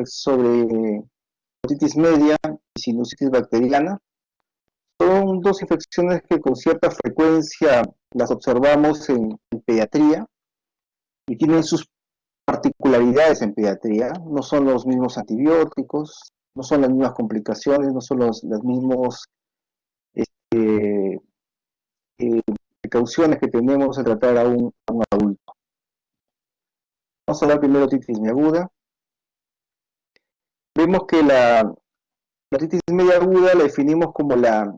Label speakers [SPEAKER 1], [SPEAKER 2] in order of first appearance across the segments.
[SPEAKER 1] sobre otitis media y sinusitis bacteriana. Son dos infecciones que con cierta frecuencia las observamos en pediatría y tienen sus particularidades en pediatría. No son los mismos antibióticos, no son las mismas complicaciones, no son las mismas eh, eh, precauciones que tenemos al tratar a un adulto. Vamos a hablar primero de otitis media aguda. Vemos que la otitis media aguda la definimos como la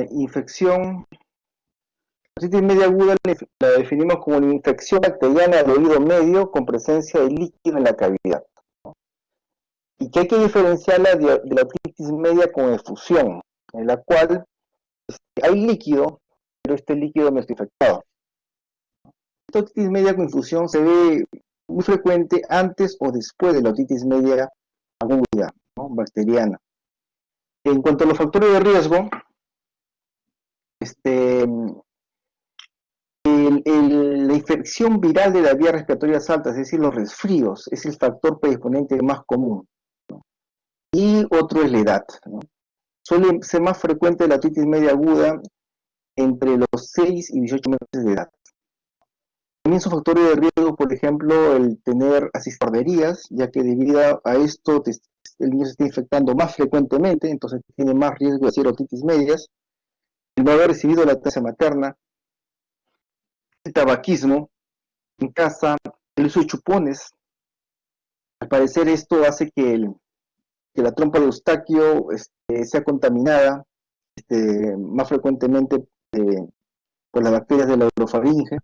[SPEAKER 1] infección. La otitis media aguda la definimos como una infección bacteriana del oído medio con presencia de líquido en la cavidad. Y que hay que diferenciarla de la otitis media con efusión, en la cual hay líquido, pero este líquido no está infectado. Esta otitis media con infusión se ve muy frecuente antes o después de la otitis media aguda, ¿no?, bacteriana. En cuanto a los factores de riesgo, la infección viral de las vías respiratorias altas, es decir, los resfríos, es el factor predisponente más común, ¿no? Y otro es la edad, ¿no? Suele ser más frecuente la otitis media aguda entre los 6 y 18 meses de edad. También son factores de riesgo, por ejemplo, el tener asistarderías, ya que debido a esto el niño se está infectando más frecuentemente, entonces tiene más riesgo de hacer otitis medias, el no haber recibido lactancia materna, el tabaquismo en casa, el uso de chupones. Al parecer esto hace que la trompa de Eustaquio sea contaminada más frecuentemente por las bacterias de la orofaringe.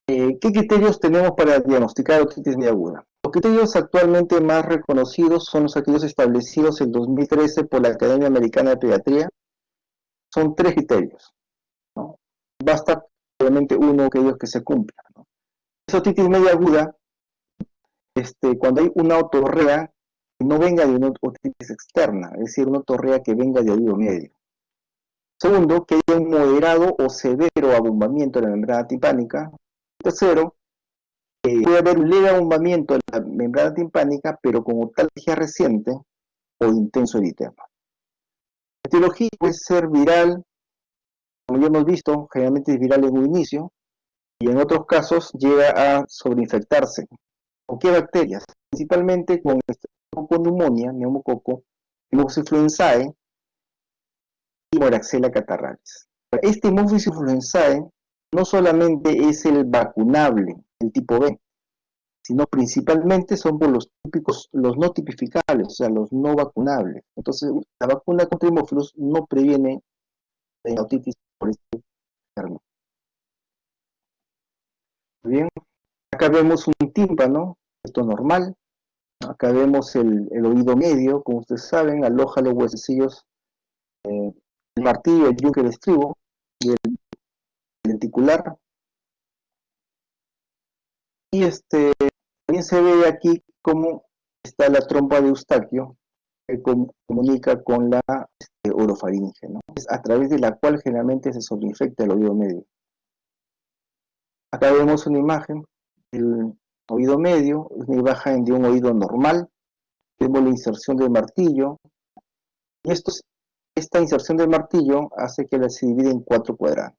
[SPEAKER 1] ¿Qué criterios tenemos para diagnosticar otitis media aguda? Los criterios actualmente más reconocidos son los aquellos establecidos en 2013 por la Academia Americana de Pediatría. Son 3 criterios, ¿no? Basta obviamente uno de ellos que se cumpla, ¿no? Esa otitis media aguda, cuando hay una otorrea que no venga de una otitis externa, es decir, una otorrea que venga de oído medio. Segundo, que haya un moderado o severo abombamiento de la membrana timpánica. Tercero, puede haber un leve abombamiento de la membrana timpánica, pero con otalgia reciente o intenso eritema. La etiología puede ser viral, como ya hemos visto, generalmente es viral en un inicio, y en otros casos llega a sobreinfectarse. ¿Con qué bacterias? Principalmente con neumonía, neumococo, Haemophilus influenzae y Moraxella catarrhalis. Este Haemophilus influenzae no solamente es el vacunable, el tipo B, sino principalmente son por los típicos, los no tipificables, o sea, los no vacunables. Entonces, la vacuna contra Haemophilus no previene la otitis por este germen. Bien, acá vemos un tímpano, esto es normal. Acá vemos el oído medio, como ustedes saben, aloja los huesecillos, el martillo, el yunque, el estribo y el lenticular. Y también se ve aquí cómo está la trompa de Eustaquio, que comunica con la orofaringe, ¿no? Es a través de la cual generalmente se sobreinfecta el oído medio. Acá vemos una imagen del oído medio, es una imagen de un oído normal. Vemos la inserción del martillo, y esta inserción del martillo hace que se divide en 4 cuadrantes.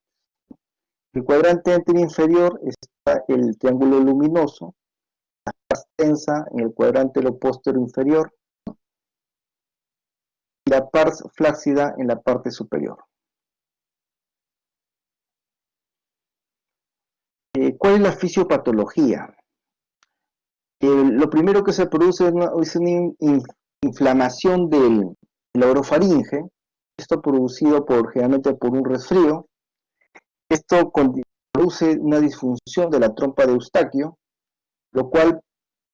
[SPEAKER 1] El cuadrante anterior inferior está el triángulo luminoso, la parte tensa en el cuadrante posterior inferior, y la pars flácida en la parte superior. ¿Cuál es la fisiopatología? Lo primero que se produce es una inflamación de la orofaringe, esto producido generalmente por un resfrío. Esto produce una disfunción de la trompa de Eustaquio, lo cual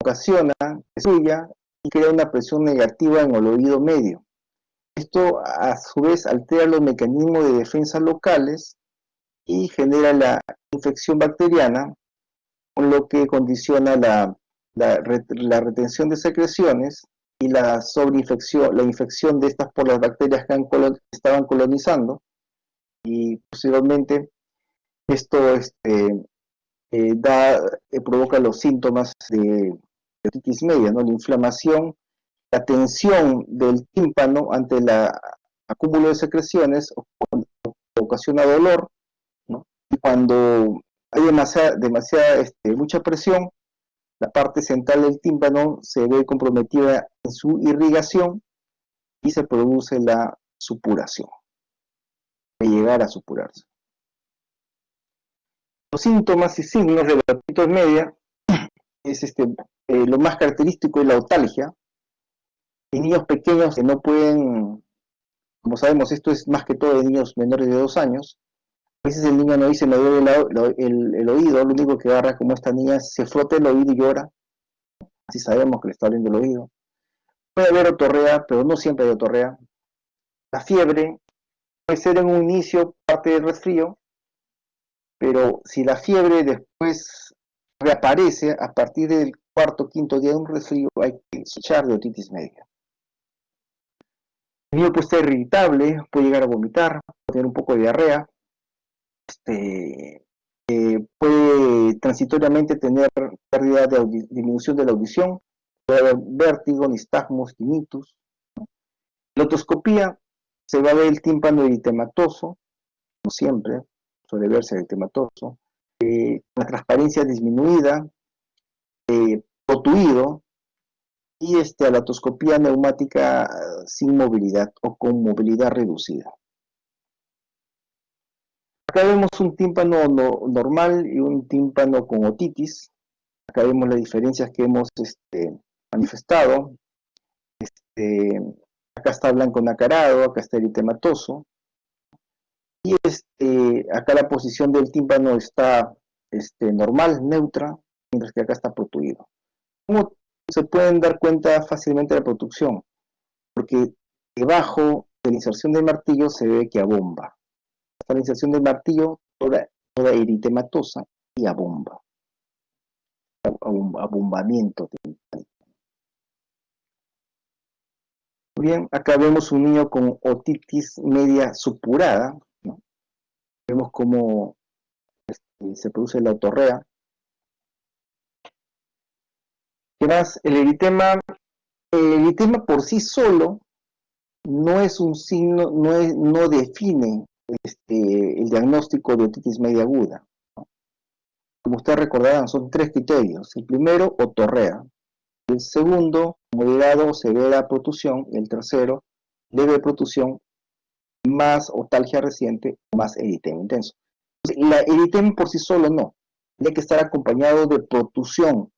[SPEAKER 1] ocasiona que suya y crea una presión negativa en el oído medio. Esto a su vez altera los mecanismos de defensa locales y genera la infección bacteriana, con lo que condiciona la retención de secreciones y la sobreinfección, la infección de estas por las bacterias que estaban colonizando, y posteriormente esto provoca los síntomas de otitis media, ¿no? La inflamación, la tensión del tímpano ante el acúmulo de secreciones ocasiona dolor, ¿no? Y cuando hay mucha presión, la parte central del tímpano se ve comprometida en su irrigación y se produce la supuración, de llegar a supurarse. Los síntomas y signos de la otitis media es lo más característico es la otalgia. En niños pequeños que no pueden, como sabemos, esto es más que todo de niños menores de 2 años. A veces el niño no dice me duele el oído, lo único que agarra como esta niña se frota el oído y llora. Así sabemos que le está doliendo el oído. Puede haber otorrea, pero no siempre hay otorrea. La fiebre puede ser en un inicio parte del resfrío, pero si la fiebre después reaparece a partir del cuarto o quinto día de un resfrío, hay que sospechar de otitis media. El niño puede estar irritable, puede llegar a vomitar, puede tener un poco de diarrea, puede transitoriamente tener pérdida de disminución de la audición, puede haber vértigo, nistagmos, tinnitus. La otoscopía se va a ver el tímpano eritematoso, no siempre, suele verse eritematoso, la transparencia disminuida, protuido, y a la otoscopía neumática sin movilidad o con movilidad reducida. Acá vemos un tímpano normal y un tímpano con otitis. Acá vemos las diferencias que hemos manifestado. Acá está blanco nacarado, acá está eritematoso. Y acá la posición del tímpano está normal, neutra, mientras que acá está protuido. ¿Cómo se pueden dar cuenta fácilmente de la protucción? Porque debajo de la inserción del martillo se ve que abomba. Hasta la inserción del martillo, toda eritematosa y abomba. Abombamiento. Bien, acá vemos un niño con otitis media supurada, ¿no? Vemos cómo se produce la otorrea. ¿Qué más? El eritema por sí solo no es un signo, no define el diagnóstico de otitis media aguda. Como ustedes recordarán, son 3 criterios. El primero, otorrea. El segundo, moderado o severa protusión. Y el tercero, leve protusión, más otalgia reciente, más eritema intenso. Entonces, la eritema por sí solo no. Tiene que estar acompañado de protusión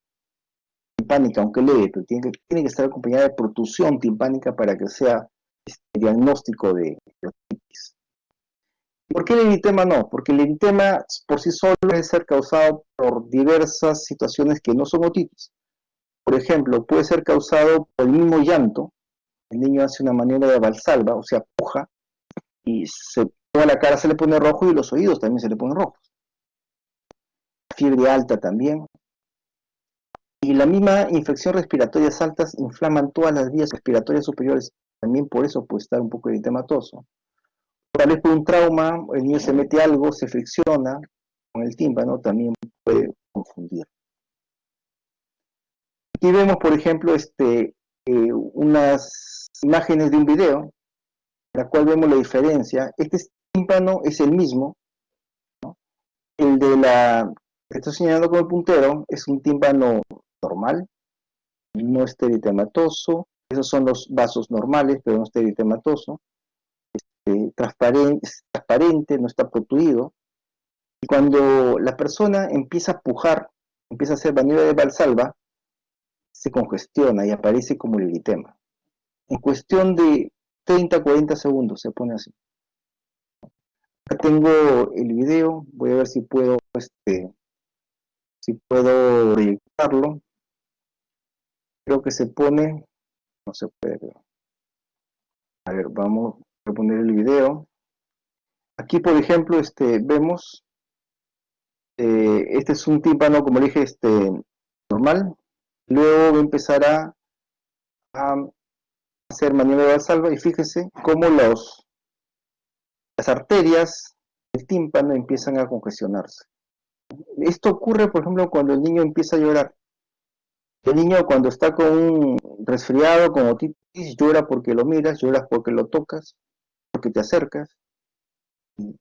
[SPEAKER 1] timpánica, aunque leve, pero tiene que estar acompañada de protusión timpánica para que sea diagnóstico de otitis. ¿Por qué el eritema no? Porque el eritema por sí solo puede ser causado por diversas situaciones que no son otitis. Por ejemplo, puede ser causado por el mismo llanto. El niño hace una maniobra de Valsalva, o sea, puja, y toda la cara se le pone rojo y los oídos también se le ponen rojos. Fiebre alta también. Y la misma infección respiratorias altas inflaman todas las vías respiratorias superiores. También por eso puede estar un poco eritematoso. Tal vez por un trauma, el niño se mete algo, se fricciona con el tímpano, también puede confundir. Aquí vemos, por ejemplo, unas imágenes de un video, en la cual vemos la diferencia. Este tímpano es el mismo, ¿no? El de que estoy señalando con el puntero es un tímpano normal, no está eritematoso. Esos son los vasos normales, pero no está eritematoso. Transparente, no está protuido. Y cuando la persona empieza a pujar, empieza a hacer maniobra de Valsalva, se congestiona y aparece como el eritema. En cuestión de 30 a 40 segundos se pone así. Acá tengo el video, voy a ver si puedo proyectarlo. Creo que se pone, no se puede. A ver, vamos a poner el video. Aquí, por ejemplo, vemos, este es un tímpano, como le dije, normal. Luego va a empezar a hacer maniobra de Valsalva y fíjese cómo las arterias del tímpano empiezan a congestionarse. Esto ocurre, por ejemplo, cuando el niño empieza a llorar. El niño cuando está con un resfriado, con otitis, llora porque lo miras, lloras porque lo tocas, porque te acercas y,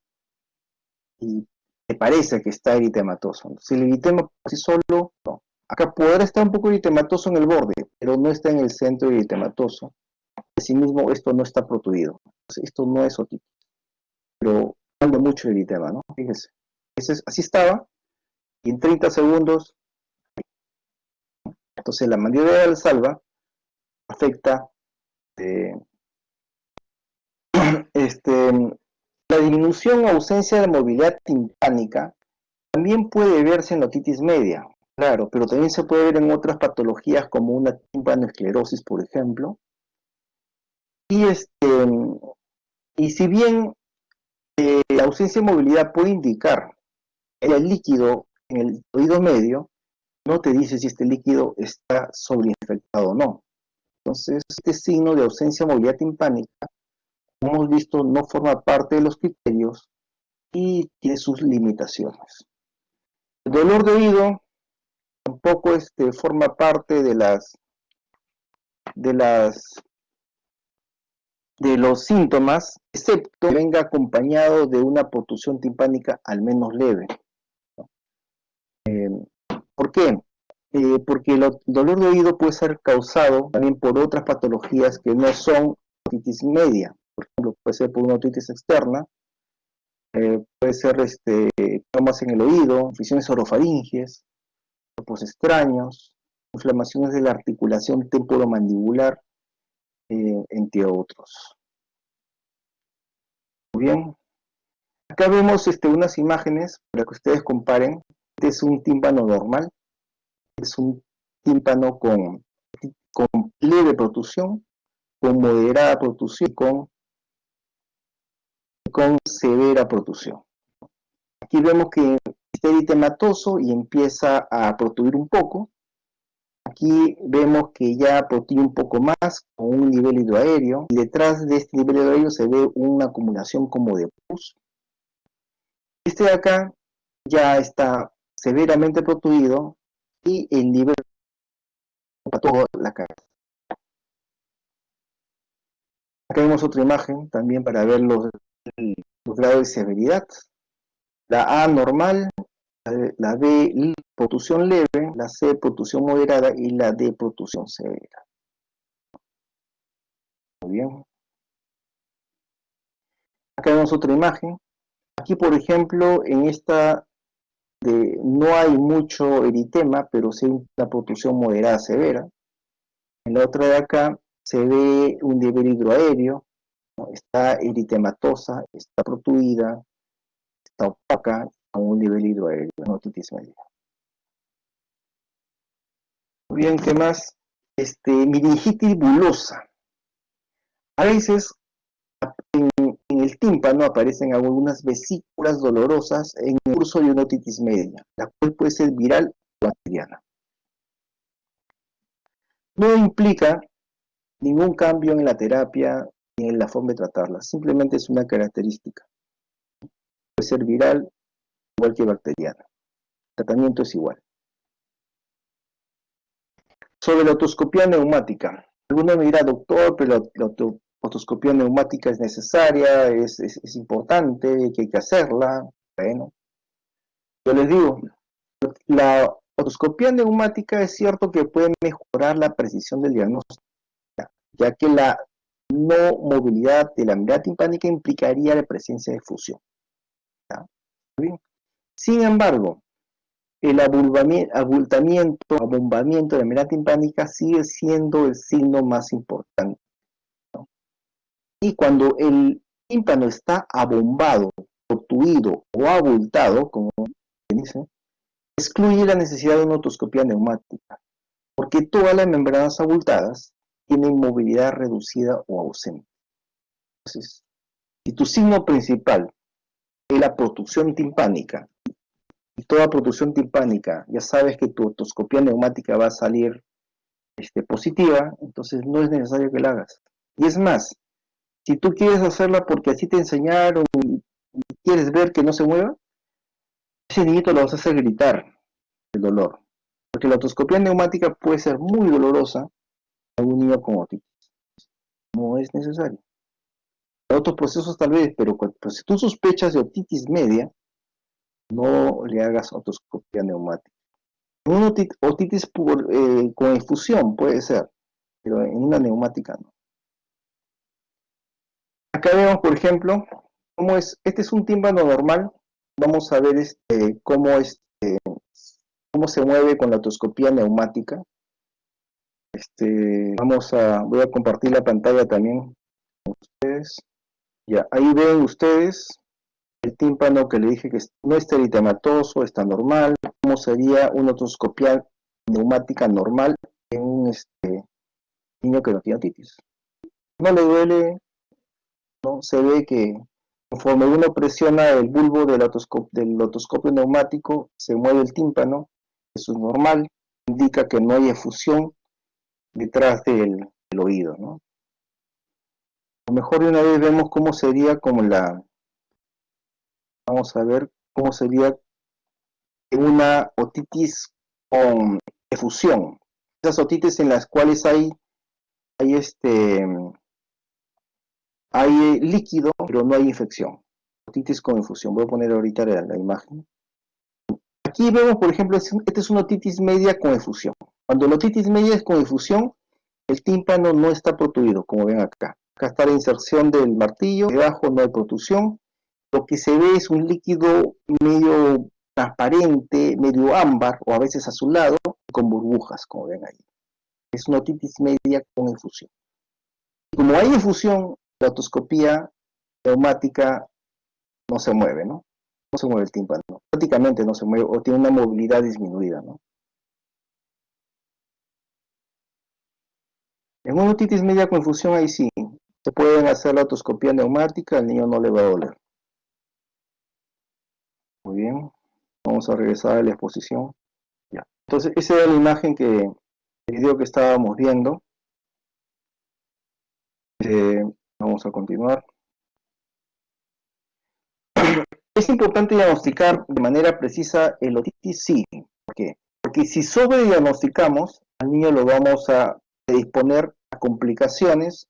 [SPEAKER 1] y te parece que está eritematoso. Si el eritema por sí solo, no. Acá podrá estar un poco eritematoso en el borde, pero no está en el centro eritematoso. Asimismo, esto no está protuido. Esto no es otitis, pero cambia mucho el eritema, ¿no? Fíjese. Así estaba, y en 30 segundos, entonces la maniobra de Valsalva afecta eh, la disminución o ausencia de movilidad timpánica también puede verse en la otitis media, claro, pero también se puede ver en otras patologías como una tímpanoesclerosis, por ejemplo. Y, y si bien la ausencia de movilidad puede indicar el líquido en el oído medio, no te dice si este líquido está sobreinfectado o no. Entonces, este signo de ausencia de movilidad timpánica, como hemos visto, no forma parte de los criterios y tiene sus limitaciones. El dolor de oído tampoco forma parte de los síntomas, excepto que venga acompañado de una protusión timpánica al menos leve. ¿Por qué? Porque el dolor de oído puede ser causado también por otras patologías que no son otitis media. Por ejemplo, puede ser por una otitis externa, puede ser traumas en el oído, infecciones orofaringes, cuerpos extraños, inflamaciones de la articulación temporomandibular, entre otros. Muy bien. Acá vemos unas imágenes para que ustedes comparen. Este es un tímpano normal, es un tímpano con leve protusión, con moderada protusión y con severa protusión. Aquí vemos que está eritematoso y empieza a protuir un poco. Aquí vemos que ya protuye un poco más con un nivel hidroaéreo y detrás de este nivel hidroaéreo se ve una acumulación como de pus. Este de acá ya está severamente protuido y el nivel ocupa toda la cara. Acá vemos otra imagen también para ver los grados de severidad. La A normal, la B protusión leve, la C protusión moderada y la D protusión severa. Muy bien. Acá vemos otra imagen. Aquí, por ejemplo, en esta no hay mucho eritema, pero sí una protusión moderada severa. En la otra de acá se ve un nivel hidroaéreo, ¿no? Está eritematosa, está protuida, está opaca, con un nivel hidroaéreo, en otitis media. Muy bien, ¿qué más? Meningitis bulosa. A veces en el tímpano aparecen algunas vesículas dolorosas en el curso de una otitis media, la cual puede ser viral o bacteriana. No implica ningún cambio en la terapia ni en la forma de tratarla, simplemente es una característica. Puede ser viral igual que bacteriana. El tratamiento es igual. Sobre la otoscopía neumática. Alguno me dirá, doctor, pero la otoscopía neumática es necesaria, es importante, que hay que hacerla. Bueno, yo les digo, la otoscopía neumática es cierto que puede mejorar la precisión del diagnóstico, ya que la no movilidad de la mirada timpánica implicaría la presencia de fusión. ¿Bien? Sin embargo, el abombamiento de la mirada timpánica sigue siendo el signo más importante, ¿no? Y cuando el tímpano está abombado, obtuido o abultado, como se dice, excluye la necesidad de una otoscopía neumática, porque todas las membranas abultadas tienen movilidad reducida o ausente. Entonces, si tu signo principal es la protusión timpánica, y toda protusión timpánica, ya sabes que tu otoscopía neumática va a salir positiva, entonces no es necesario que la hagas. Y es más, si tú quieres hacerla porque así te enseñaron y quieres ver que no se mueva, ese niñito lo vas a hacer gritar el dolor. Porque la otoscopia neumática puede ser muy dolorosa a un niño con otitis. No es necesario. Hay otros procesos tal vez, pero si tú sospechas de otitis media, no le hagas otoscopia neumática. Una otitis con infusión puede ser, pero en una neumática no. Acá vemos, por ejemplo, cómo es. Este es un tímpano normal. Vamos a ver cómo se mueve con la otoscopia neumática. Voy a compartir la pantalla también con ustedes. Ya, ahí ven ustedes el tímpano que le dije que no está eritematoso, está normal. ¿Cómo sería una otoscopia neumática normal en un niño que no tiene otitis? No le duele, ¿no? Se ve que conforme uno presiona el bulbo del otoscopio neumático, se mueve el tímpano, eso es normal, indica que no hay efusión detrás del oído, ¿no? A lo mejor de una vez vemos cómo sería vamos a ver cómo sería una otitis con efusión. Esas otitis en las cuales hay líquido, pero no hay infección. Otitis con infusión. Voy a poner ahorita la imagen. Aquí vemos, por ejemplo, esta es una otitis media con efusión. Cuando la otitis media es con efusión, el tímpano no está protruido, como ven acá. Acá está la inserción del martillo, debajo no hay protrusión. Lo que se ve es un líquido medio transparente, medio ámbar, o a veces azulado, con burbujas, como ven ahí. Es una otitis media con infusión. Y como hay infusión, la otoscopía neumática no se mueve, ¿no? No se mueve el tímpano. Prácticamente no se mueve, o tiene una movilidad disminuida, ¿no? En una otitis media con infusión, ahí sí, se pueden hacer la otoscopía neumática, al niño no le va a doler. Muy bien, vamos a regresar a la exposición. Ya. Entonces, esa era la imagen el video que estábamos viendo. Vamos a continuar. Es importante diagnosticar de manera precisa el otitis, sí. ¿Por qué? Porque si sobrediagnosticamos, al niño lo vamos a predisponer a complicaciones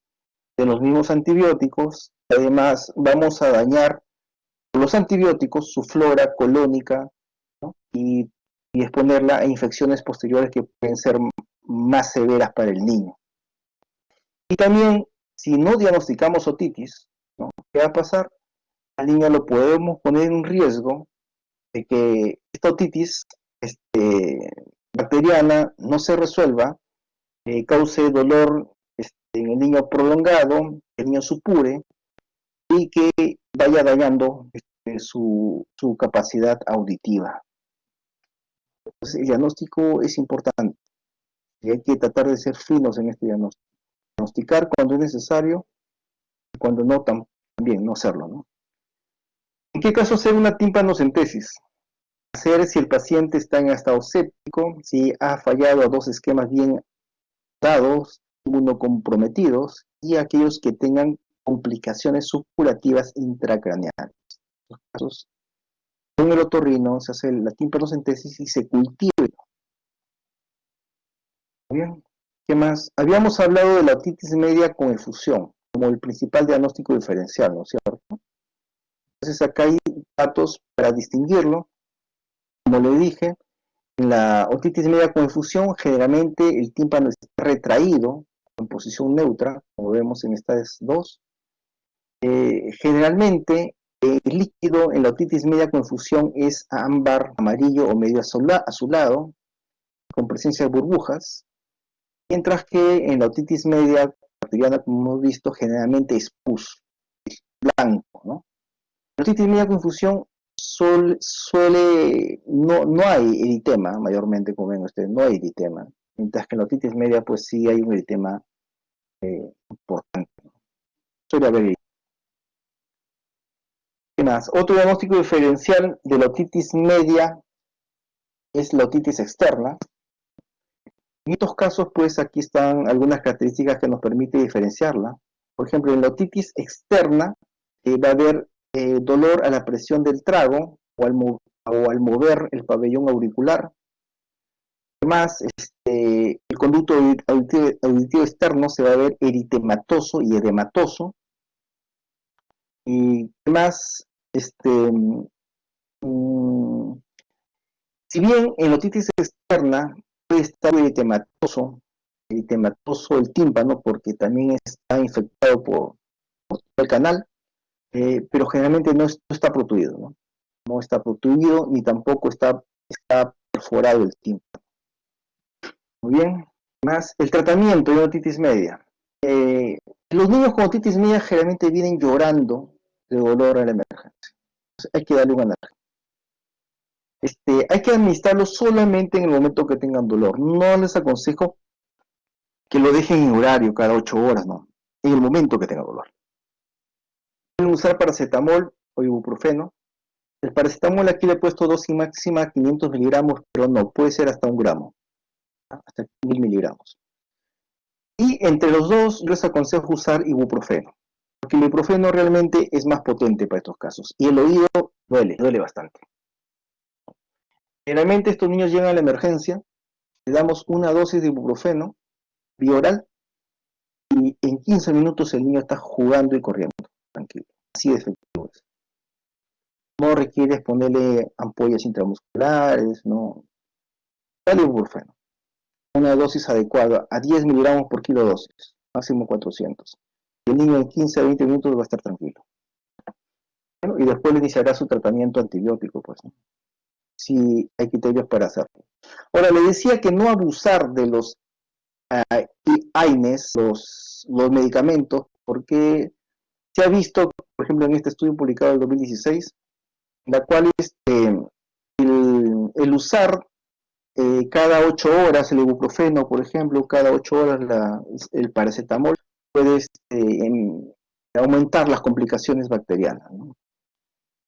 [SPEAKER 1] de los mismos antibióticos. Además, vamos a dañar con los antibióticos su flora colónica, ¿no? y exponerla a infecciones posteriores que pueden ser más severas para el niño. Y también, si no diagnosticamos otitis, ¿no? ¿Qué va a pasar? Al niño lo podemos poner en riesgo de que esta otitis bacteriana no se resuelva, cause dolor en el niño prolongado, el niño supure y que vaya dañando su capacidad auditiva. Entonces, el diagnóstico es importante y hay que tratar de ser finos en este diagnóstico. Diagnosticar cuando es necesario y cuando no, también no hacerlo, ¿no? ¿En qué caso hacer una tímpanocentesis? Hacer si el paciente está en estado séptico, si ha fallado a dos esquemas bien dados, inmunocomprometidos y aquellos que tengan complicaciones supurativas intracraneales. En estos casos, con el otorrino se hace la tímpanocentesis y se cultiva. Bien, ¿qué más? Habíamos hablado de la otitis media con efusión como el principal diagnóstico diferencial, ¿no es cierto? Entonces acá hay datos para distinguirlo. Como le dije, en la otitis media con efusión, generalmente el tímpano está retraído en posición neutra, como vemos en estas dos. Generalmente, el líquido en la otitis media con efusión es ámbar, amarillo o medio azulado, con presencia de burbujas, mientras que en la otitis media bacteriana, como hemos visto, generalmente es pus, es blanco, ¿no? La otitis media con efusión no hay eritema, mayormente, como ven ustedes, no hay eritema, mientras que en la otitis media, pues sí hay un eritema importante. Suele haber eritema. ¿Qué más? Otro diagnóstico diferencial de la otitis media es la otitis externa. En estos casos, pues aquí están algunas características que nos permiten diferenciarla. Por ejemplo, en la otitis externa va a haber dolor a la presión del trago o o al mover el pabellón auricular. Además, el conducto auditivo externo se va a ver eritematoso y edematoso. Y además, mm, si bien en la otitis externa puede estar eritematoso el tímpano, porque también está infectado por el canal, pero generalmente no está protuido, ¿no? No está protuido ni tampoco está perforado el tímpano. Muy bien. Más el tratamiento de otitis media. Los niños con otitis media generalmente vienen llorando de dolor a la emergencia. Entonces, hay que darle un analgésico. Hay que administrarlo solamente en el momento que tengan dolor. No les aconsejo que lo dejen en horario cada 8 horas, no. En el momento que tenga dolor. Pueden usar paracetamol o ibuprofeno. El paracetamol aquí le he puesto dosis máxima 500 miligramos, pero no, puede ser hasta 1 gramo, hasta 1000 miligramos. Y entre los dos, yo les aconsejo usar ibuprofeno, porque el ibuprofeno realmente es más potente para estos casos. Y el oído duele bastante. Generalmente estos niños llegan a la emergencia, le damos una dosis de ibuprofeno bioral y en 15 minutos el niño está jugando y corriendo, tranquilo. Así de efectivo es. No requieres ponerle ampollas intramusculares, no. Dale ibuprofeno. Una dosis adecuada a 10 miligramos por kilo dosis, máximo 400. El niño en 15 a 20 minutos va a estar tranquilo. Bueno, y después le iniciará su tratamiento antibiótico, pues, ¿no? Si hay criterios para hacerlo. Ahora, le decía que no abusar de los AINES, los medicamentos, porque se ha visto, por ejemplo, en este estudio publicado en 2016, en la cual el usar cada 8 horas el ibuprofeno, por ejemplo, cada 8 horas el paracetamol, puede aumentar las complicaciones bacterianas, ¿no?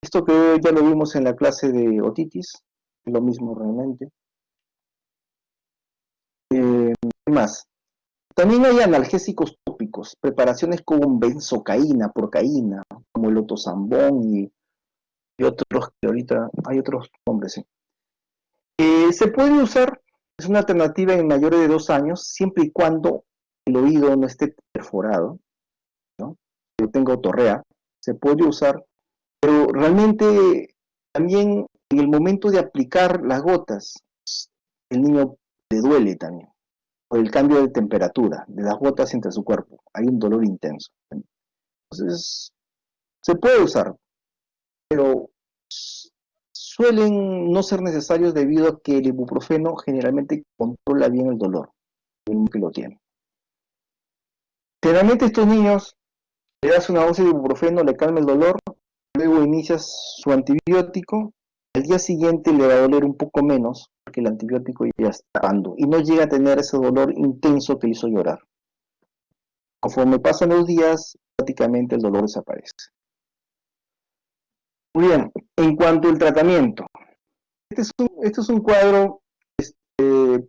[SPEAKER 1] Esto que ya lo vimos en la clase de otitis, es lo mismo realmente. ¿Qué más? También hay analgésicos tópicos, preparaciones con benzocaína, procaína, como el otosambón y otros que ahorita hay otros nombres, ¿sí? Se puede usar, es una alternativa en mayores de 2 años, siempre y cuando el oído no esté perforado, ¿no? Yo tengo otorrea, se puede usar, pero realmente también en el momento de aplicar las gotas, el niño le duele también, por el cambio de temperatura de las gotas entre su cuerpo, hay un dolor intenso. Entonces, se puede usar, pero suelen no ser necesarios debido a que el ibuprofeno generalmente controla bien el dolor, el que lo tiene. Generalmente estos niños le das una dosis de ibuprofeno, le calma el dolor, luego inicias su antibiótico, al día siguiente le va a doler un poco menos, porque el antibiótico ya está dando, y no llega a tener ese dolor intenso que le hizo llorar. Conforme pasan los días, prácticamente el dolor desaparece. Muy bien, en cuanto al tratamiento, este es un cuadro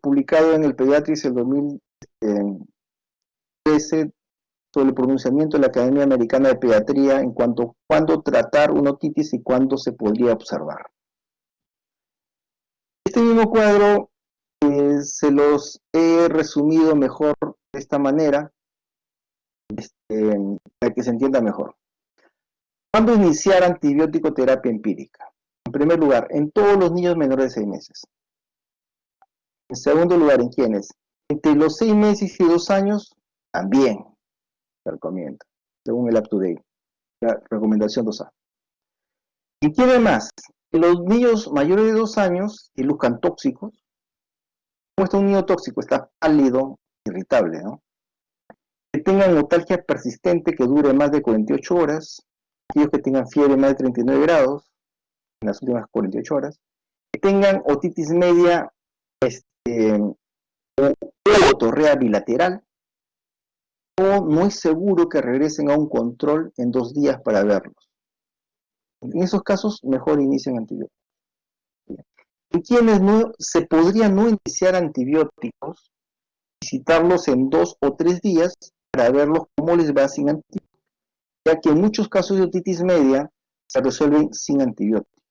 [SPEAKER 1] publicado en el Pediatrics en 2013 sobre el pronunciamiento de la Academia Americana de Pediatría en cuanto a cuándo tratar una otitis y cuándo se podría observar. Este mismo cuadro se los he resumido mejor de esta manera, para que se entienda mejor. ¿Cuándo iniciar antibiótico terapia empírica? En primer lugar, en todos los niños menores de 6 meses. En segundo lugar, ¿en quiénes? Entre los 6 meses y 2 años, también se recomienda, según el UpToDate, la recomendación 2A. ¿Y quién más? Los niños mayores de 2 años que luzcan tóxicos. ¿Cómo está un niño tóxico? Está pálido, irritable, ¿no? Que tengan notalgia persistente que dure más de 48 horas, aquellos que tengan fiebre más de 39 grados en las últimas 48 horas, que tengan otitis media o otorrea bilateral, o no es seguro que regresen a un control en 2 días para verlos. En esos casos, mejor inicien antibióticos. En quienes no se podría no iniciar antibióticos, visitarlos en 2 o 3 días para verlos cómo les va sin antibióticos, ya que en muchos casos de otitis media se resuelven sin antibióticos.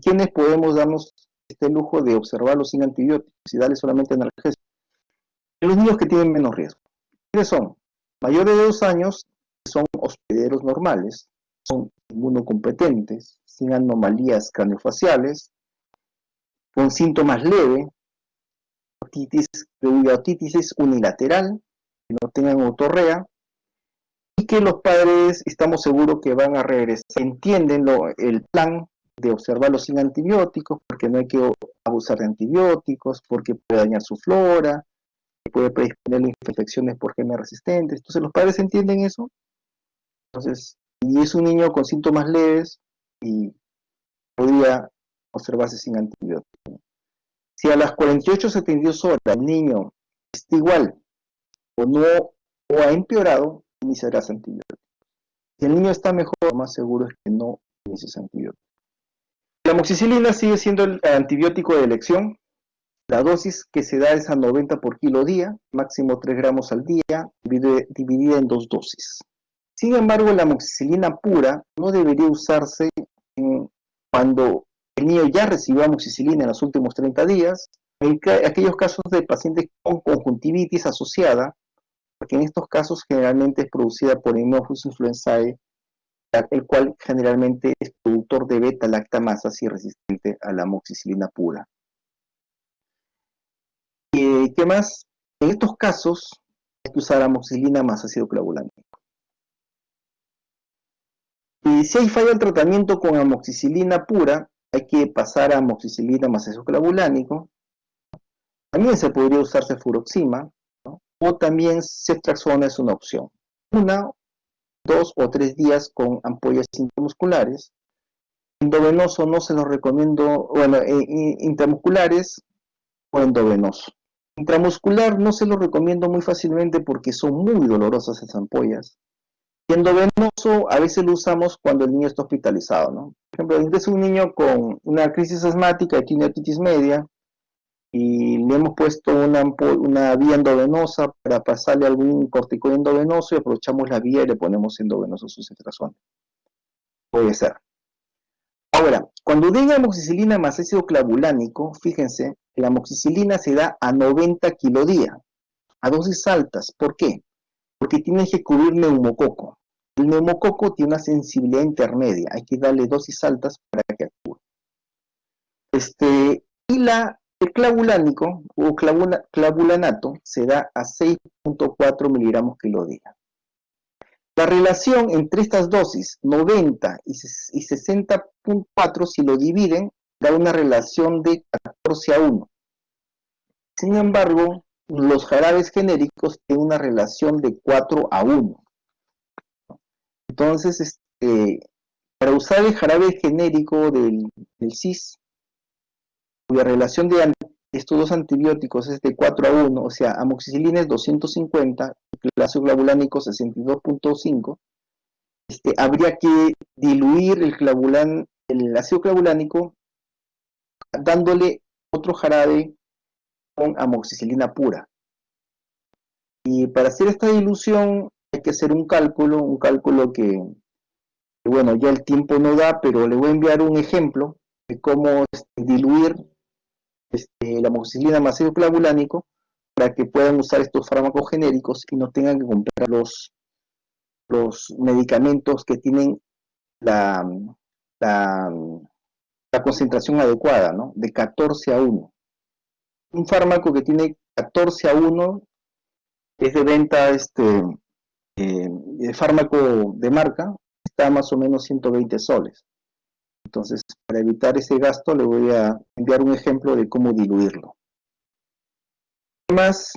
[SPEAKER 1] ¿Quiénes podemos darnos este lujo de observarlos sin antibióticos y darles solamente analgésicos? Los niños que tienen menos riesgo. ¿Quiénes son? Mayores de 2 años, son hospederos normales, son inmunocompetentes, sin anomalías craneofaciales, con síntomas leves, otitis es unilateral, que no tengan otorrea, y que los padres estamos seguros que van a regresar, entienden el plan de observarlos sin antibióticos, porque no hay que abusar de antibióticos, porque puede dañar su flora, puede predisponer a infecciones por genes resistentes. Entonces los padres entienden eso. Entonces, y es un niño con síntomas leves y podría observarse sin antibióticos. Si a las 48-72 horas el niño está igual o no o ha empeorado, iniciarás antibióticos. Si el niño está mejor, lo más seguro es que no inicies antibióticos. La amoxicilina sigue siendo el antibiótico de elección. La dosis que se da es a 90 por kilo día, máximo 3 gramos al día, dividida en 2 dosis. Sin embargo, la amoxicilina pura no debería usarse cuando el niño ya recibió amoxicilina en los últimos 30 días, en aquellos casos de pacientes con conjuntivitis asociada, porque en estos casos generalmente es producida por Haemophilus influenzae, el cual generalmente es productor de beta-lactamasas y resistente a la amoxicilina pura. ¿Qué más? En estos casos hay que usar amoxicilina más ácido clavulánico. Y si hay falla al tratamiento con amoxicilina pura, hay que pasar a amoxicilina más ácido clavulánico. También se podría usar cefuroxima, ¿no? O también ceftriaxona es una opción. 1, 2 o 3 días con ampollas intramusculares. Endovenoso no se los recomiendo, bueno, intramusculares o endovenoso. Intramuscular no se los recomiendo muy fácilmente porque son muy dolorosas esas ampollas. Y endovenoso a veces lo usamos cuando el niño está hospitalizado, ¿no? Por ejemplo, es un niño con una crisis asmática y tiene otitis media y le hemos puesto una vía endovenosa para pasarle algún corticoide endovenoso y aprovechamos la vía y le ponemos endovenoso su ceftriaxona. Puede ser. Ahora, cuando diga amoxicilina más ácido clavulánico, fíjense, la amoxicilina se da a 90 kilodía, a dosis altas. ¿Por qué? Porque tiene que cubrir neumococo. El neumococo tiene una sensibilidad intermedia, hay que darle dosis altas para que actúe. Y el clavulánico o clavulanato se da a 6.4 miligramos kilodía. La relación entre estas dosis, 90 y 60.4, si lo dividen, da una relación de 14:1. Sin embargo, los jarabes genéricos tienen una relación de 4:1. Entonces, para usar el jarabe genérico del CIS, cuya relación de estos dos antibióticos es de 4:1, o sea, amoxicilina es 250, el ácido clavulánico 62.5, habría que diluir el ácido clavulánico dándole otro jarabe con amoxicilina pura. Y para hacer esta dilución hay que hacer un cálculo que bueno, ya el tiempo no da, pero le voy a enviar un ejemplo de cómo diluir la amoxicilina más ácido clavulánico para que puedan usar estos fármacos genéricos y no tengan que comprar los medicamentos que tienen la concentración adecuada, ¿no? De 14:1. Un fármaco que tiene 14:1 es de venta, el fármaco de marca está más o menos 120 soles. Entonces, para evitar ese gasto, le voy a enviar un ejemplo de cómo diluirlo. Además,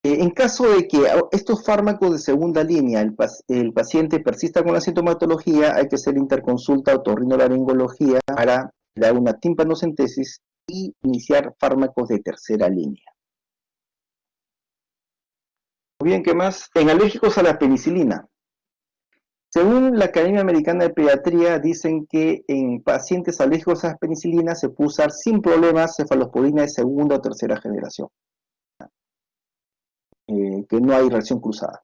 [SPEAKER 1] en caso de que estos fármacos de segunda línea, el paciente persista con la sintomatología, hay que hacer interconsulta otorrinolaringología para dar una timpanocentesis y iniciar fármacos de tercera línea. Muy bien, ¿qué más? En alérgicos a la penicilina. Según la Academia Americana de Pediatría, dicen que en pacientes alérgicos a la penicilina se puede usar sin problemas cefalosporina de segunda o tercera generación. Que no hay reacción cruzada.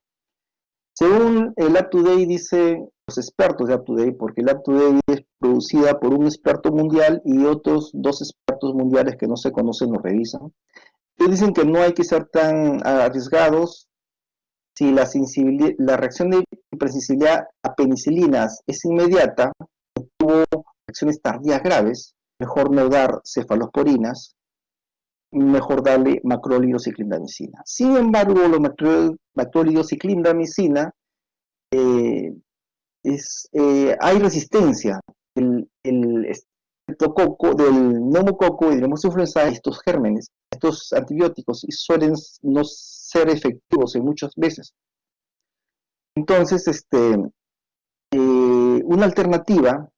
[SPEAKER 1] Según el UpToDate dice, los expertos de UpToDate, porque la UpToDate es producida por un experto mundial y otros 2 expertos mundiales que no se conocen o revisan. Ellos dicen que no hay que ser tan arriesgados. Si la reacción de hipersensibilidad a penicilinas es inmediata, tuvo reacciones tardías graves, mejor no dar cefalosporinas, mejor darle macrólidos y clindamicina. Sin embargo, los macrólidos y clindamicina hay resistencia del estreptococo, del neumococo y del Haemophilus influenzae a estos gérmenes, estos antibióticos, y suelen no ser efectivos en muchas veces. Entonces, una alternativa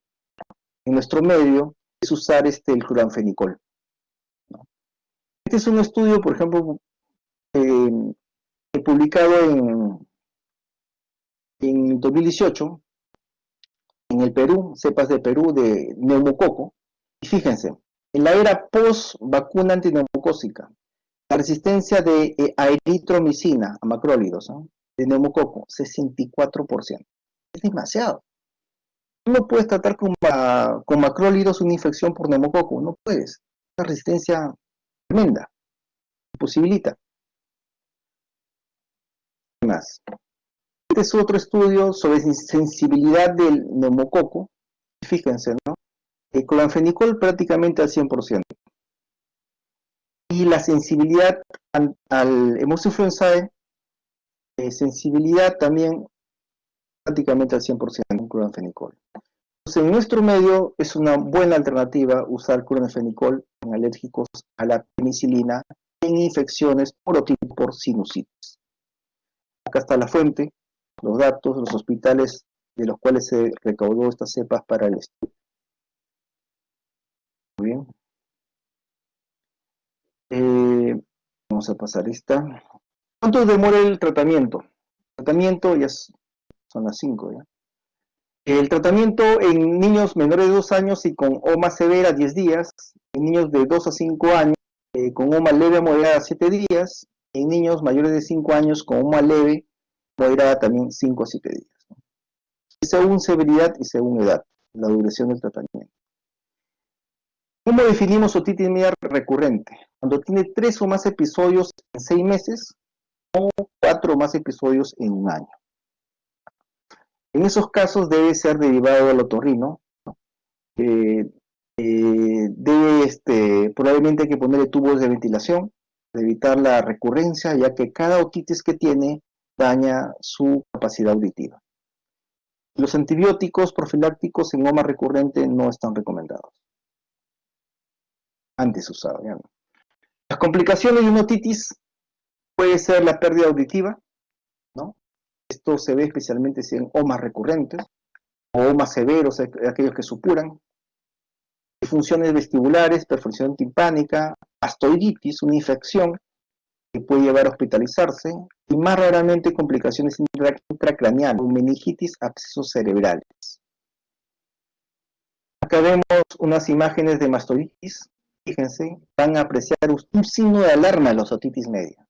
[SPEAKER 1] en nuestro medio es usar el cloranfenicol, ¿no? Este es un estudio, por ejemplo, publicado en 2018 en el Perú, cepas de Perú de neumococo. Y fíjense, en la era post-vacuna antineumocócica, la resistencia de eritromicina a macrólidos, ¿no?, de neumococo, 64%. Es demasiado. No puedes tratar con macrólidos una infección por neumococo, no puedes. Una resistencia tremenda, imposibilita. Más. Este es otro estudio sobre sensibilidad del neumococo. Fíjense, ¿no? El cloranfenicol prácticamente al 100%. Y la sensibilidad al Haemophilus influenzae, sensibilidad también prácticamente al 100% en cloranfenicol. Entonces, en nuestro medio es una buena alternativa usar cloranfenicol en alérgicos a la penicilina en infecciones tipo por sinusitis. Acá está la fuente, los datos, los hospitales de los cuales se recaudó estas cepas para el estudio. Muy bien. Vamos a pasar esta. ¿Cuánto demora el tratamiento? El tratamiento ya son las 5 ya. El tratamiento en niños menores de 2 años y con OMA severa 10 días, en niños de 2 a 5 años con OMA leve a moderada 7 días, en niños mayores de 5 años con OMA leve moderada también 5 a 7 días, ¿no? Según severidad y según edad, la duración del tratamiento. ¿Cómo definimos otitis media recurrente? Cuando tiene 3 o más episodios en 6 meses o 4 o más episodios en un año. En esos casos debe ser derivado del otorrino, ¿no? Probablemente hay que ponerle tubos de ventilación para evitar la recurrencia, ya que cada otitis que tiene daña su capacidad auditiva. Los antibióticos profilácticos en OMA recurrente no están recomendados. Antes usado, ya no. Las complicaciones de una otitis puede ser la pérdida auditiva, ¿no? Esto se ve especialmente en OMA recurrentes o OMA severos, aquellos que supuran. Disfunciones vestibulares, perfusión timpánica, mastoiditis, una infección que puede llevar a hospitalizarse, y más raramente complicaciones intracraneales, meningitis, abscesos cerebrales. Acá vemos unas imágenes de mastoiditis. Fíjense, van a apreciar un signo de alarma en los otitis media.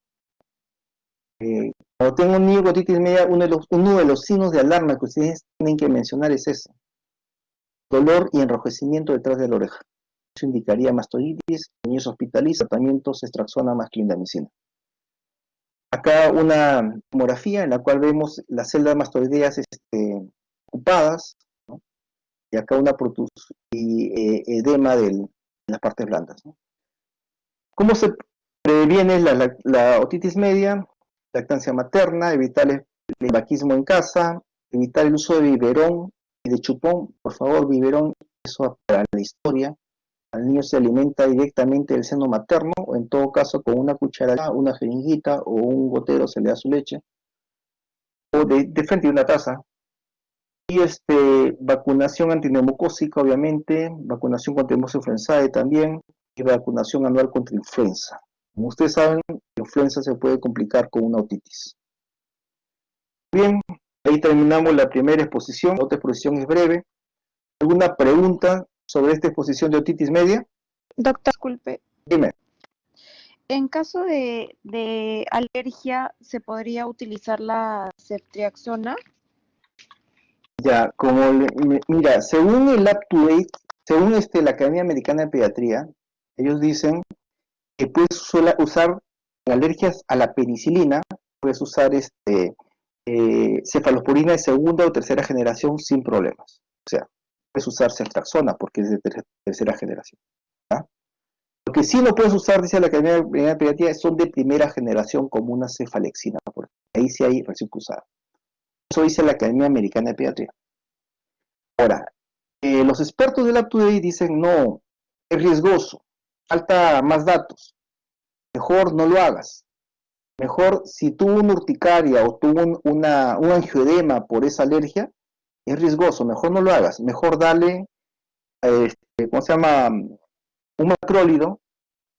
[SPEAKER 1] Cuando tengo un niño con otitis media, uno de los signos de alarma que ustedes tienen que mencionar es ese: dolor y enrojecimiento detrás de la oreja. Eso indicaría mastoiditis. En niños hospitalizados, tratamientos estraxona más clindamicina. Acá una tomografía en la cual vemos las células mastoideas ocupadas, ¿no? Y acá una edema de las partes blandas, ¿no? ¿Cómo se previene la otitis media? Lactancia materna, evitar el vaquismo en casa, evitar el uso de biberón y de chupón. Por favor, biberón, eso para la historia. Al niño se alimenta directamente del seno materno, o en todo caso con una cuchara, una jeringuita o un gotero se le da su leche, o de frente de una taza. Y vacunación antineumocócica, obviamente, vacunación contra Haemophilus influenzae también, y vacunación anual contra influenza. Como ustedes saben, la influenza se puede complicar con una otitis. Bien, ahí terminamos la primera exposición. La otra exposición es breve. ¿Alguna pregunta sobre esta exposición de otitis media?
[SPEAKER 2] Doctor, disculpe.
[SPEAKER 1] Dime.
[SPEAKER 2] En caso de alergia, ¿se podría utilizar la ceftriaxona?
[SPEAKER 1] Ya, mira, según el UpToDate, según la Academia Americana de Pediatría, ellos dicen que puedes usar en alergias a la penicilina, puedes usar cefalosporina de segunda o tercera generación sin problemas. O sea, puedes usar ceftriaxona porque es de tercera generación. ¿Ah? Lo que sí no puedes usar, dice la Academia Americana de Pediatría, son de primera generación como una cefalexina, porque ahí sí hay recién cruzada. Eso dice la Academia Americana de Pediatría. Ahora, los expertos del UpToDate dicen, no, es riesgoso, falta más datos, mejor no lo hagas. Mejor, si tuvo una urticaria o tuvo un angioedema por esa alergia, es riesgoso, mejor no lo hagas. Mejor dale, ¿cómo se llama? Un macrólido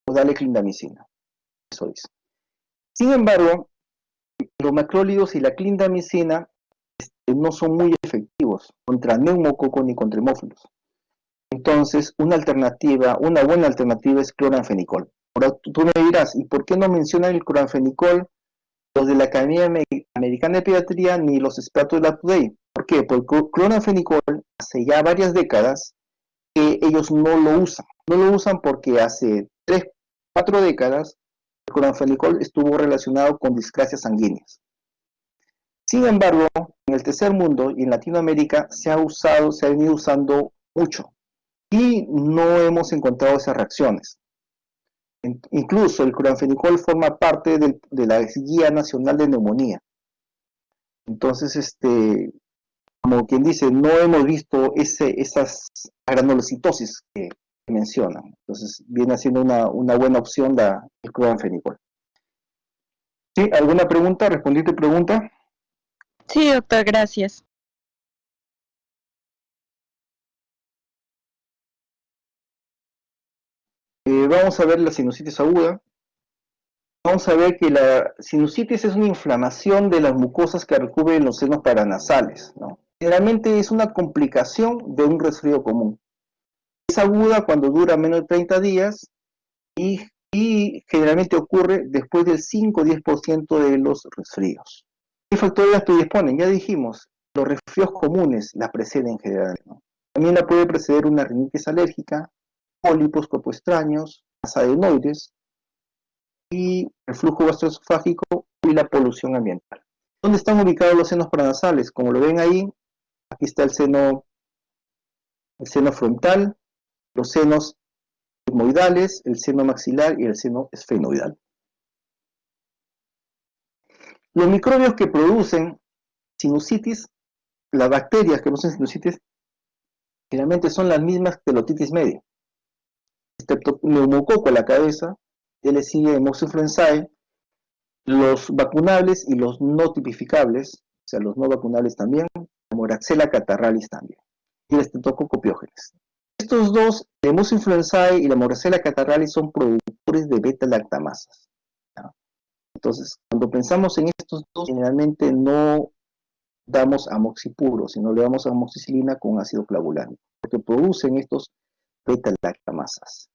[SPEAKER 1] o dale clindamicina. Eso dice. Sin embargo, los macrólidos y la clindamicina no son muy efectivos contra neumococo ni contra hemófilos. Entonces, una buena alternativa es cloranfenicol. Ahora tú me dirás, ¿y por qué no mencionan el cloranfenicol los de la Academia Americana de Pediatría ni los expertos de la UpToDate? ¿Por qué? Porque cloranfenicol hace ya varias décadas que ellos no lo usan. No lo usan porque hace 3, 4 décadas el cloranfenicol estuvo relacionado con discrasias sanguíneas. Sin embargo, en el tercer mundo y en Latinoamérica se ha venido usando mucho y no hemos encontrado esas reacciones. Incluso el cloranfenicol forma parte de la Guía Nacional de Neumonía. Entonces, como quien dice, no hemos visto esas granulocitosis que mencionan. Entonces, viene siendo una buena opción el cloranfenicol. ¿Sí? ¿Alguna pregunta? ¿Respondí tu pregunta?
[SPEAKER 2] Sí, doctor, gracias.
[SPEAKER 1] Vamos a ver la sinusitis aguda. Vamos a ver que la sinusitis es una inflamación de las mucosas que recubren los senos paranasales, ¿no? Generalmente es una complicación de un resfrío común. Es aguda cuando dura menos de 30 días y generalmente ocurre después del 5 o 10% de los resfríos. ¿Qué factores la predisponen? Ya dijimos, los resfríos comunes la preceden generalmente, ¿no? También la puede preceder una rinitis alérgica, pólipos extraños, adenoides y el flujo gastroesofágico y la polución ambiental. ¿Dónde están ubicados los senos paranasales? Como lo ven ahí, aquí está el seno frontal, los senos etmoidales, el seno maxilar y el seno esfenoidal. Los microbios que producen sinusitis, las bacterias que producen sinusitis, generalmente son las mismas que la otitis media. Neumococo a la cabeza, le sigue Moxifluenzae, los vacunables y los no tipificables, o sea, los no vacunables también, como Moraxella catarrhalis también, y el Streptococcus pyogenes. Estos dos, la Moxifluenzae y la Moraxella catarrhalis, son productores de beta-lactamasas. Entonces, cuando pensamos en estos dos, generalmente no damos amoxipuro, sino le damos amoxicilina con ácido clavulánico, porque producen estos beta-lactamasas.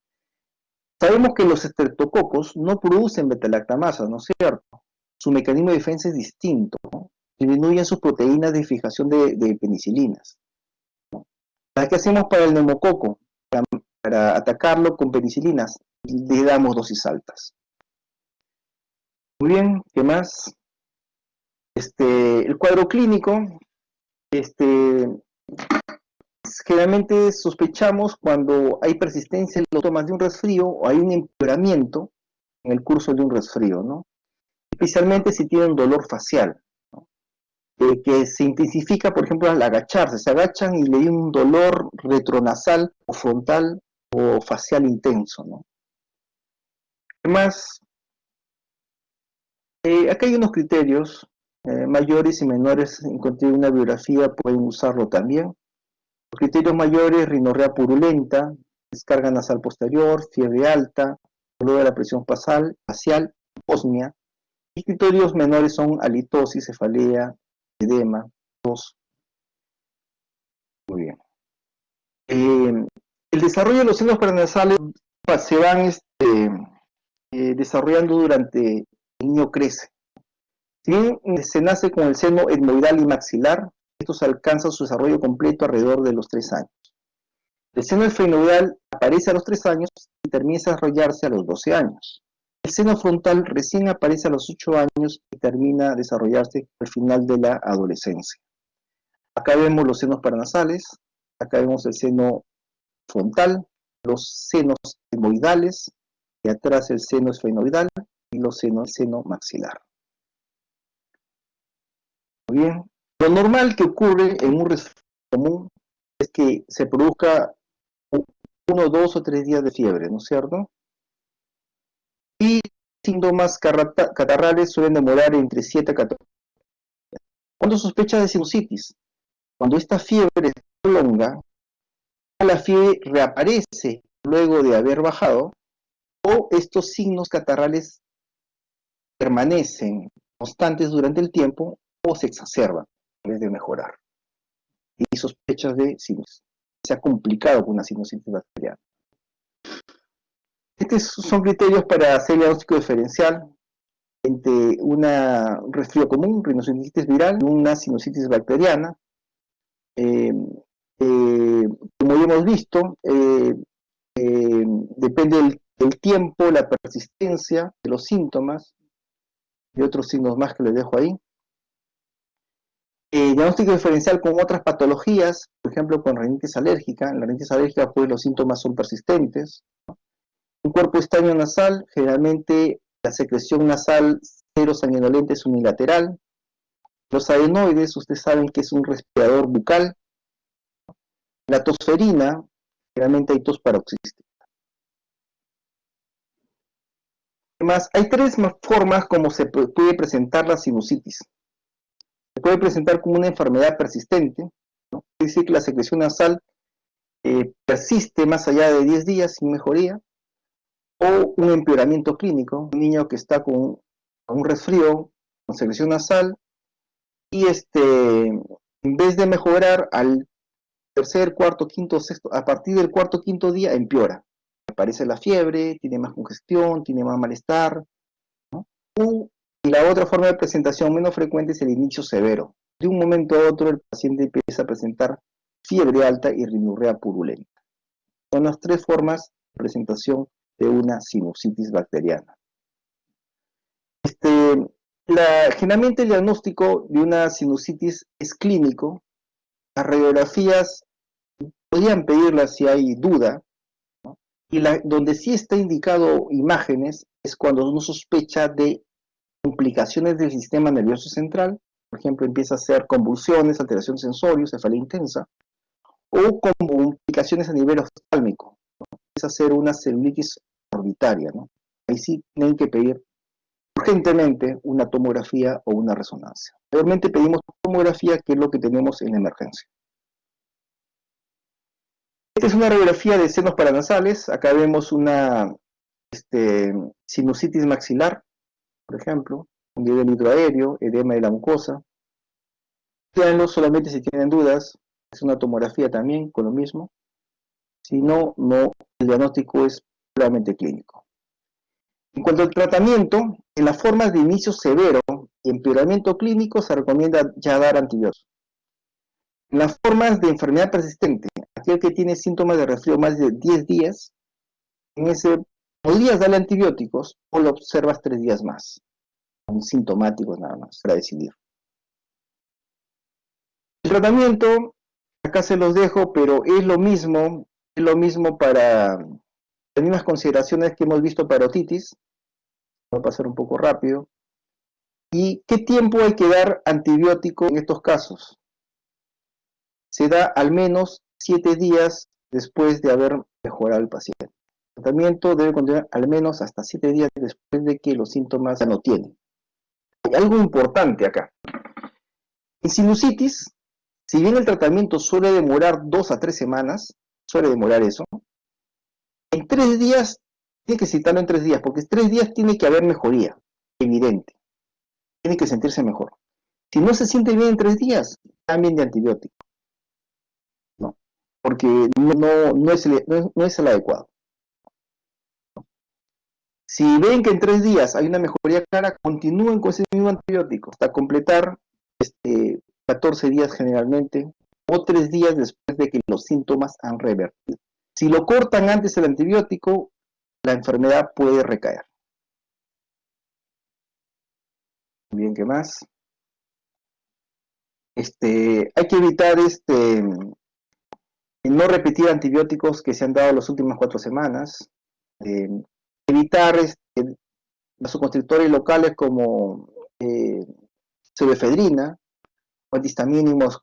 [SPEAKER 1] Sabemos que los estreptococos no producen beta-lactamasas, ¿no es cierto? Su mecanismo de defensa es distinto, ¿no? Disminuyen sus proteínas de fijación de penicilinas, ¿no? ¿Qué hacemos para el neumococo? Para atacarlo con penicilinas, le damos dosis altas. Muy bien, ¿qué más? El cuadro clínico, generalmente sospechamos cuando hay persistencia en los síntomas de un resfrío o hay un empeoramiento en el curso de un resfrío, ¿no? Especialmente si tienen dolor facial, ¿no? Que se intensifica, por ejemplo, al agacharse, se agachan y le da un dolor retronasal o frontal o facial intenso, ¿no? Además, acá hay unos criterios, mayores y menores, encontré una biografía, pueden usarlo también. Los criterios mayores: rinorrea purulenta, descarga nasal posterior, fiebre alta, dolor de la presión facial, osmia. Y criterios menores son halitosis, cefalea, edema, tos. Muy bien. El desarrollo de los senos paranasales se van desarrollando durante el niño crece. Si bien se nace con el seno etmoidal y maxilar, estos alcanzan su desarrollo completo alrededor de los 3 años. El seno esfenoidal aparece a los 3 años y termina de desarrollarse a los 12 años. El seno frontal recién aparece a los 8 años y termina de desarrollarse al final de la adolescencia. Acá vemos los senos paranasales, acá vemos el seno frontal, los senos etmoidales, y atrás el seno esfenoidal y el seno maxilar. Muy bien. Lo normal que ocurre en un resfriado común es que se produzca 1, 2 o 3 días de fiebre, ¿no es cierto? Y síntomas catarrales suelen demorar entre 7 a 14 días. ¿Cuándo sospecha de sinusitis? Cuando esta fiebre se prolonga, la fiebre reaparece luego de haber bajado, o estos signos catarrales permanecen constantes durante el tiempo o se exacerban en vez de mejorar. Y sospechas de sinusitis. Se ha complicado con una sinusitis bacteriana. Estos son criterios para hacer el diagnóstico diferencial entre una resfrío común, rinosinusitis viral, y una sinusitis bacteriana. Como ya hemos visto, depende del tiempo, la persistencia de los síntomas y otros signos más que les dejo ahí. Diagnóstico diferencial con otras patologías, por ejemplo con rinitis alérgica. En la rinitis alérgica pues los síntomas son persistentes. Un cuerpo estaño nasal, generalmente la secreción nasal serosanguinolenta es unilateral. Los adenoides, ustedes saben que es un respirador bucal. La tosferina, generalmente hay tos paroxística. Además, hay 3 formas como se puede presentar la sinusitis. Se puede presentar como una enfermedad persistente, ¿no? Es decir, que la secreción nasal persiste más allá de 10 días sin mejoría, o un empeoramiento clínico, un niño que está con un resfrío, con secreción nasal, y en vez de mejorar al tercer, cuarto, quinto, sexto, a partir del cuarto, quinto día empeora. Aparece la fiebre, tiene más congestión, tiene más malestar, ¿no? Y la otra forma de presentación menos frecuente es el inicio severo. De un momento a otro el paciente empieza a presentar fiebre alta y rinorrea purulenta. Son las 3 formas de presentación de una sinusitis bacteriana. Generalmente el diagnóstico de una sinusitis es clínico. Las radiografías podrían pedirlas si hay duda, ¿no? Y donde sí está indicado imágenes es cuando uno sospecha de complicaciones del sistema nervioso central. Por ejemplo, empieza a hacer convulsiones, alteración sensorio, cefalea intensa, o complicaciones a nivel oftálmico, ¿no? Empieza a hacer una celulitis orbitaria, ¿no? Ahí sí tienen que pedir urgentemente una tomografía o una resonancia. Mayormente pedimos tomografía, que es lo que tenemos en emergencia. Esta es una radiografía de senos paranasales. Acá vemos una sinusitis maxilar, por ejemplo, un nivel hidroaéreo, edema de la mucosa. Véanlo solamente si tienen dudas. Es una tomografía también con lo mismo. Si no, el diagnóstico es puramente clínico. En cuanto al tratamiento, en las formas de inicio severo y empeoramiento clínico se recomienda ya dar antibióticos. En las formas de enfermedad persistente, aquel que tiene síntomas de resfrío más de 10 días, en ese podrías darle antibióticos o lo observas 3 días más, con sintomáticos nada más, para decidir. El tratamiento, acá se los dejo, pero es lo mismo para las mismas consideraciones que hemos visto para otitis. Voy a pasar un poco rápido. ¿Y qué tiempo hay que dar antibiótico en estos casos? Se da al menos 7 días después de haber mejorado el paciente. El tratamiento debe continuar al menos hasta 7 días después de que los síntomas ya no tienen. Hay algo importante acá. En sinusitis, si bien el tratamiento suele demorar 2 a 3 semanas, suele demorar eso, en 3 días, tiene que citarlo en 3 días, porque en 3 días tiene que haber mejoría, evidente. Tiene que sentirse mejor. Si no se siente bien en 3 días, cambien de antibiótico, ¿no? Porque no es el adecuado. Si ven que en 3 días hay una mejoría clara, continúen con ese mismo antibiótico hasta completar 14 días generalmente, o 3 días después de que los síntomas han revertido. Si lo cortan antes el antibiótico, la enfermedad puede recaer. Bien, ¿qué más? Hay que evitar no repetir antibióticos que se han dado las últimas 4 semanas. Evitar vasoconstrictores locales como pseudoefedrina, o antihistamínicos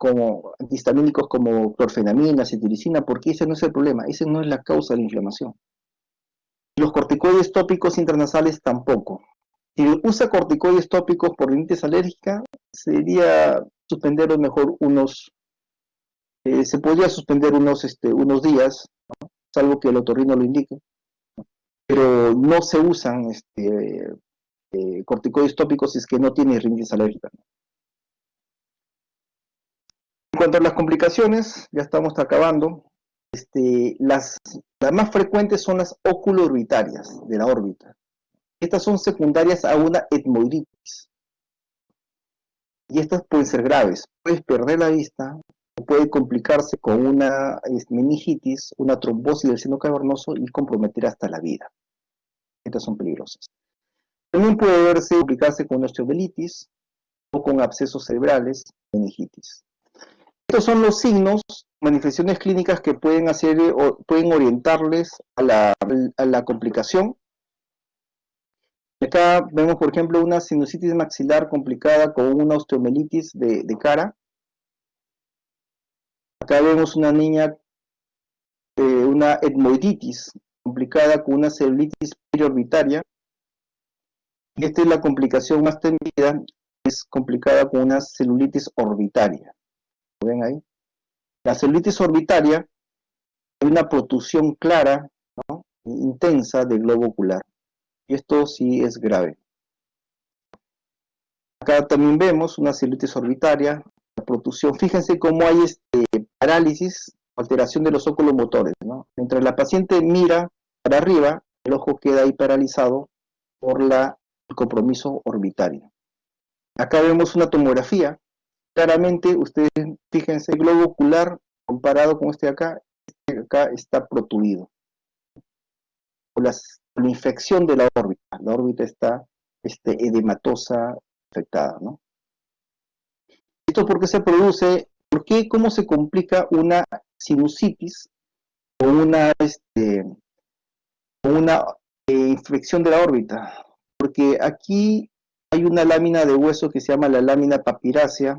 [SPEAKER 1] como clorfenamina, cetiricina, porque ese no es el problema, ese no es la causa de la inflamación. Los corticoides tópicos intranasales tampoco. Si usa corticoides tópicos por rinitis alérgica, sería suspenderlos mejor se podría suspender unos días, ¿no? Salvo que el otorrino lo indique, pero no se usan corticoides tópicos si es que no tiene rinitis alérgica. En cuanto a las complicaciones, ya estamos acabando. Las más frecuentes son las oculo-orbitarias de la órbita. Estas son secundarias a una etmoiditis. Y estas pueden ser graves. Puedes perder la vista, o puede complicarse con una meningitis, una trombosis del seno cavernoso y comprometer hasta la vida. Estas son peligrosas. También puede complicarse con osteomelitis o con abscesos cerebrales, meningitis. Estos son los signos, manifestaciones clínicas que pueden orientarles a la complicación. Acá vemos, por ejemplo, una sinusitis maxilar complicada con una osteomelitis de cara. Acá vemos una niña, una etmoiditis complicada con una celulitis periorbitaria. Y esta es la complicación más temida, es complicada con una celulitis orbitaria. ¿Lo ven ahí? La celulitis orbitaria es una protrusión clara, ¿no?, intensa del globo ocular. Y esto sí es grave. Acá también vemos una celulitis orbitaria, la protrusión. Fíjense cómo hay parálisis, alteración de los óculos motores, ¿no? Mientras la paciente mira para arriba, el ojo queda ahí paralizado por el compromiso orbitario. Acá vemos una tomografía. Claramente, ustedes fíjense, el globo ocular comparado con este acá está protruido. Por la infección de la órbita está edematosa, afectada, ¿no? ¿Esto por qué se produce? ¿Por qué? ¿Cómo se complica una sinusitis o una infección de la órbita? Porque aquí hay una lámina de hueso que se llama la lámina papirácea,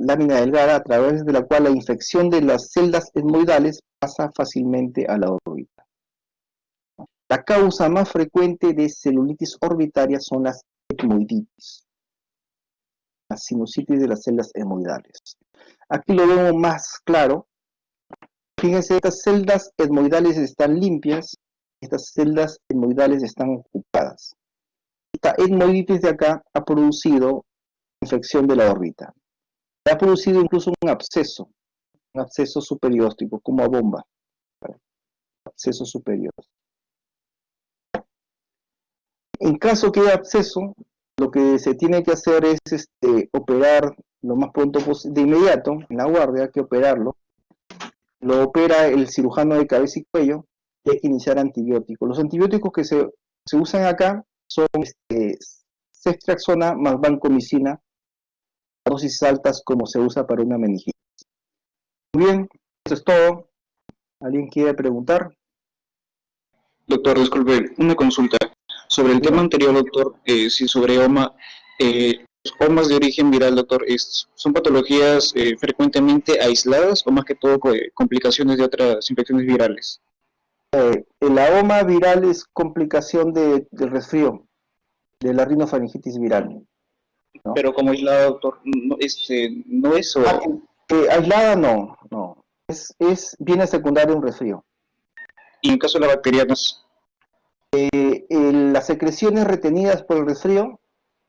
[SPEAKER 1] lámina delgada, a través de la cual la infección de las celdas etmoidales pasa fácilmente a la órbita. La causa más frecuente de celulitis orbitaria son las etmoiditis, la sinusitis de las celdas etmoidales. Aquí lo vemos más claro. Fíjense, estas celdas etmoidales están limpias, estas celdas etmoidales están ocupadas. Esta etmoiditis de acá ha producido infección de la órbita. Ha producido incluso un absceso superióstico, como a bomba. Absceso superior. En caso que haya absceso, lo que se tiene que hacer es operar lo más pronto posible, de inmediato, en la guardia, hay que operarlo. Lo opera el cirujano de cabeza y cuello y hay que iniciar antibióticos. Los antibióticos que se usan acá son ceftriaxona más vancomicina, dosis altas como se usa para una meningitis. Muy bien, eso es todo. ¿Alguien quiere preguntar?
[SPEAKER 3] Doctor, disculpe, una consulta. Sobre el tema anterior, doctor, si sobre OMA, los OMAs de origen viral, doctor, ¿son patologías frecuentemente aisladas o más que todo complicaciones de otras infecciones virales?
[SPEAKER 1] La OMA viral es complicación del resfrío, de la rinofaringitis viral, ¿no?
[SPEAKER 3] Pero como aislada, doctor, no es
[SPEAKER 1] aislada no. Viene secundario un resfrío.
[SPEAKER 3] Y en caso de la bacteriana,
[SPEAKER 1] las secreciones retenidas por el resfrío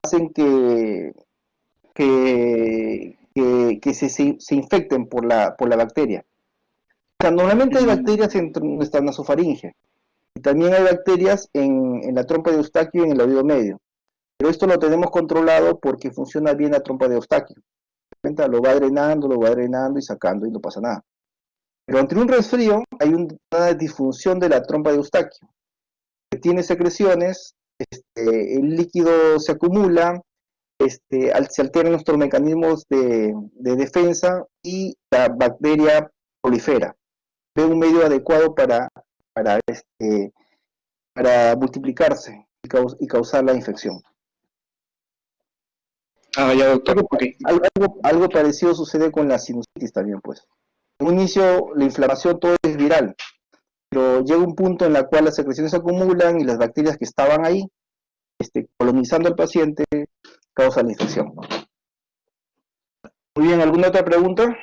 [SPEAKER 1] hacen que se infecten por la bacteria. O sea, normalmente hay bacterias en nuestra nasofaringe, y también hay bacterias en la trompa de Eustaquio y en el oído medio. Pero esto lo tenemos controlado porque funciona bien la trompa de Eustaquio. cuenta, lo va drenando y sacando y no pasa nada. Pero ante un resfrío hay una disfunción de la trompa de Eustaquio, que tiene secreciones, el líquido se acumula, se alteran nuestros mecanismos de defensa y la bacteria prolifera. Ve un medio adecuado para, para multiplicarse y causar la infección.
[SPEAKER 3] Ah, ya, doctor. Okay.
[SPEAKER 1] Algo parecido sucede con la sinusitis también, pues. En un inicio, la inflamación todo es viral, pero llega un punto en el cual las secreciones se acumulan y las bacterias que estaban ahí, colonizando al paciente, causan la infección. Muy bien, ¿alguna otra pregunta?